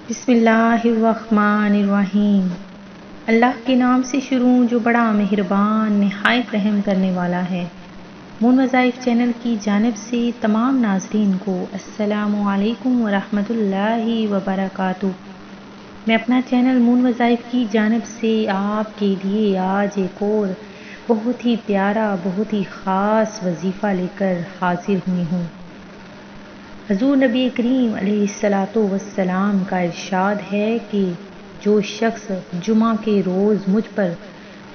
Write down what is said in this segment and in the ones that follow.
بسم اللہ الرحمن الرحیم۔ اللہ کے نام سے شروع جو بڑا مہربان نہایت رحم کرنے والا ہے۔ مون وظائف چینل کی جانب سے تمام ناظرین کو السلام علیکم ورحمۃ اللہ وبرکاتہ۔ میں اپنا چینل مون وظائف کی جانب سے آپ کے لیے آج ایک اور بہت ہی پیارا بہت ہی خاص وظیفہ لے کر حاضر ہوئی ہوں۔ حضور نبی کریم علیہ الصلاۃ والسلام کا ارشاد ہے کہ جو شخص جمعہ کے روز مجھ پر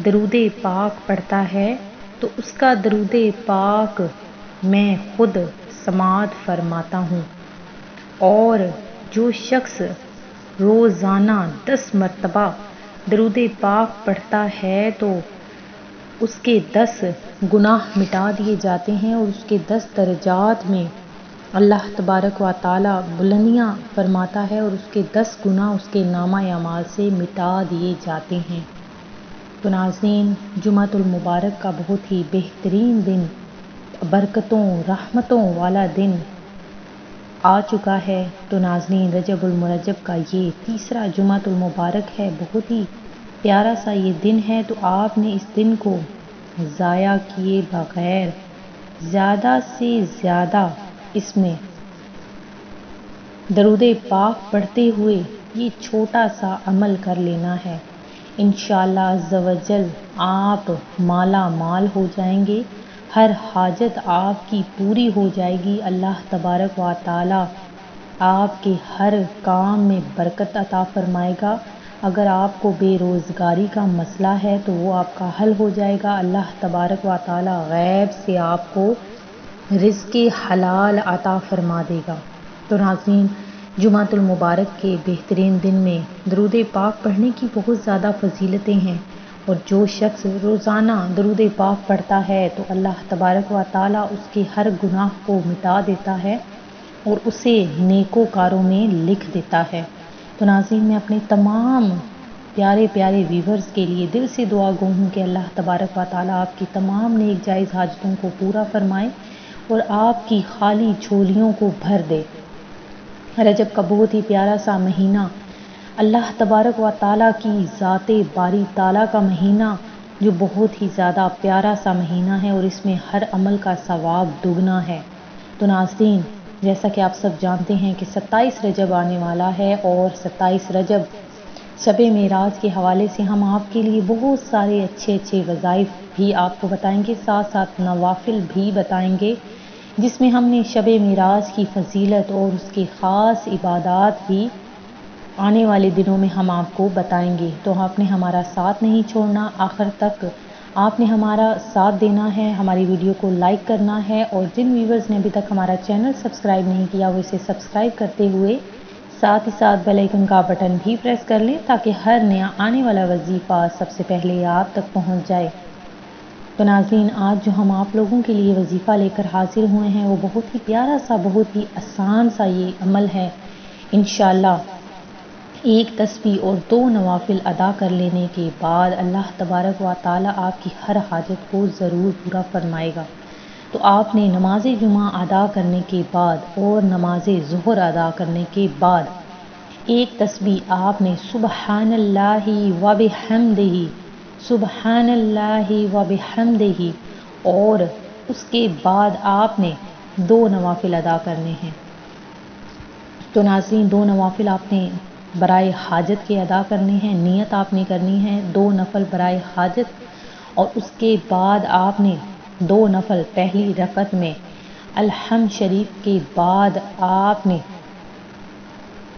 درود پاک پڑھتا ہے تو اس کا درود پاک میں خود سماعت فرماتا ہوں، اور جو شخص روزانہ 10 مرتبہ درود پاک پڑھتا ہے تو اس کے 10 گناہ مٹا دیے جاتے ہیں، اور اس کے 10 درجات میں اللہ تبارک و تعالی بلندیاں فرماتا ہے، اور اس کے 10 گناہ اس کے نامہ اعمال سے مٹا دیے جاتے ہیں۔ تو ناظرین، جمعۃ المبارک کا بہت ہی بہترین دن، برکتوں رحمتوں والا دن آ چکا ہے۔ تو ناظرین، رجب المرجب کا یہ تیسرا جمعۃ المبارک ہے، بہت ہی پیارا سا یہ دن ہے۔ تو آپ نے اس دن کو ضائع کیے بغیر زیادہ سے زیادہ اس میں درود پاک پڑھتے ہوئے یہ چھوٹا سا عمل کر لینا ہے۔ انشاءاللہ عز و جل آپ مالا مال ہو جائیں گے، ہر حاجت آپ کی پوری ہو جائے گی۔ اللہ تبارک و تعالی آپ کے ہر کام میں برکت عطا فرمائے گا۔ اگر آپ کو بے روزگاری کا مسئلہ ہے تو وہ آپ کا حل ہو جائے گا۔ اللہ تبارک و تعالی غیب سے آپ کو رزق حلال عطا فرما دے گا۔ تو ناظرین، جمعۃ المبارک کے بہترین دن میں درود پاک پڑھنے کی بہت زیادہ فضیلتیں ہیں، اور جو شخص روزانہ درود پاک پڑھتا ہے تو اللہ تبارک و تعالی اس کے ہر گناہ کو مٹا دیتا ہے اور اسے نیکوکاروں میں لکھ دیتا ہے۔ تو ناظرین، میں اپنے تمام پیارے پیارے ویورز کے لیے دل سے دعا گو ہوں کہ اللہ تبارک و تعالی آپ کی تمام نیک جائز حاجتوں کو پورا فرمائے اور آپ کی خالی جھولیوں کو بھر دے۔ رجب کا بہت ہی پیارا سا مہینہ، اللہ تبارک و تعالی کی ذات باری تعالی کا مہینہ، جو بہت ہی زیادہ پیارا سا مہینہ ہے، اور اس میں ہر عمل کا ثواب دگنا ہے۔ تو ناظرین، جیسا کہ آپ سب جانتے ہیں کہ 27 رجب آنے والا ہے، اور 27 رجب شب معراج کے حوالے سے ہم آپ کے لیے بہت سارے اچھے اچھے وظائف بھی آپ کو بتائیں گے، ساتھ ساتھ نوافل بھی بتائیں گے، جس میں ہم نے شب معراج کی فضیلت اور اس کے خاص عبادات بھی آنے والے دنوں میں ہم آپ کو بتائیں گے۔ تو آپ نے ہمارا ساتھ نہیں چھوڑنا، آخر تک آپ نے ہمارا ساتھ دینا ہے، ہماری ویڈیو کو لائک کرنا ہے، اور جن ویورز نے ابھی تک ہمارا چینل سبسکرائب نہیں کیا وہ اسے سبسکرائب کرتے ہوئے ساتھ ہی ساتھ بیل آئیکن کا بٹن بھی پریس کر لیں، تاکہ ہر نیا آنے والا وظیفہ سب سے پہلے آپ تک پہنچ جائے۔ تو ناظرین، آج جو ہم آپ لوگوں کے لیے وظیفہ لے کر حاضر ہوئے ہیں وہ بہت ہی پیارا سا، بہت ہی آسان سا یہ عمل ہے۔ انشاءاللہ ایک تسبیح اور 2 نوافل ادا کر لینے کے بعد اللہ تبارک و تعالی آپ کی ہر حاجت کو ضرور پورا فرمائے گا۔ تو آپ نے نماز جمعہ ادا کرنے کے بعد اور نماز ظہر ادا کرنے کے بعد ایک تسبیح آپ نے سبحان اللہ و بحمدہ، سبحان اللہ و بحمدہ، اور اس کے بعد آپ نے 2 نوافل ادا کرنے ہیں۔ تو ناظرین، 2 نوافل آپ نے برائے حاجت کے ادا کرنے ہیں، نیت آپ نے کرنی ہے 2 نفل برائے حاجت، اور اس کے بعد آپ نے 2 نفل پہلی رکعت میں الحمد شریف کے بعد آپ نے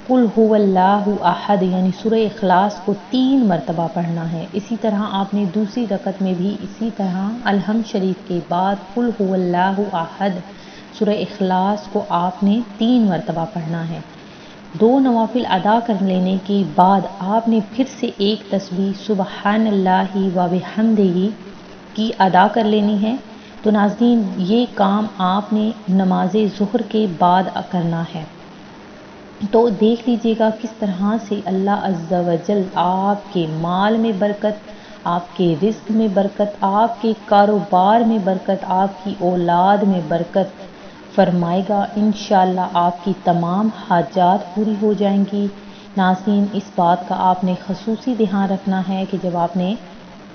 قل هو اللہ احد یعنی سورہ اخلاص کو 3 مرتبہ پڑھنا ہے۔ اسی طرح آپ نے دوسری رکعت میں بھی اسی طرح الحمد شریف کے بعد قل هو اللہ احد سورہ اخلاص کو آپ نے 3 مرتبہ پڑھنا ہے۔ 2 نوافل ادا کر لینے کے بعد آپ نے پھر سے ایک تسبیح سبحان اللہ و بحمدہ کی ادا کر لینی ہے۔ تو ناظرین، یہ کام آپ نے نماز ظہر کے بعد کرنا ہے۔ تو دیکھ لیجئے گا کس طرح سے اللہ عز و جل آپ کے مال میں برکت، آپ کے رزق میں برکت، آپ کے کاروبار میں برکت، آپ کی اولاد میں برکت فرمائے گا۔ انشاءاللہ آپ کی تمام حاجات پوری ہو جائیں گی۔ ناظرین، اس بات کا آپ نے خصوصی دھیان رکھنا ہے کہ جب آپ نے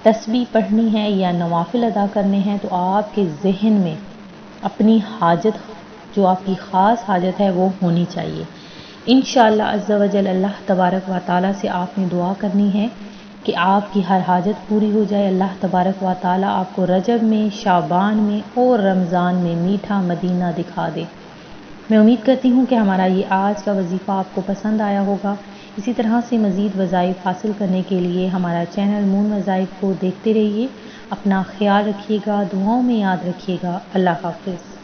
تسبیح پڑھنی ہے یا نوافل ادا کرنے ہیں تو آپ کے ذہن میں اپنی حاجت، جو آپ کی خاص حاجت ہے، وہ ہونی چاہیے۔ انشاءاللہ عز و جل اللہ تبارک و تعالیٰ سے آپ نے دعا کرنی ہے کہ آپ کی ہر حاجت پوری ہو جائے۔ اللہ تبارک و تعالیٰ آپ کو رجب میں، شعبان میں اور رمضان میں میٹھا مدینہ دکھا دے۔ میں امید کرتی ہوں کہ ہمارا یہ آج کا وظیفہ آپ کو پسند آیا ہوگا۔ اسی طرح سے مزید وظائف حاصل کرنے کے لیے ہمارا چینل مون وظائف کو دیکھتے رہیے۔ اپنا خیال رکھیے گا، دعاؤں میں یاد رکھیے گا۔ اللہ حافظ۔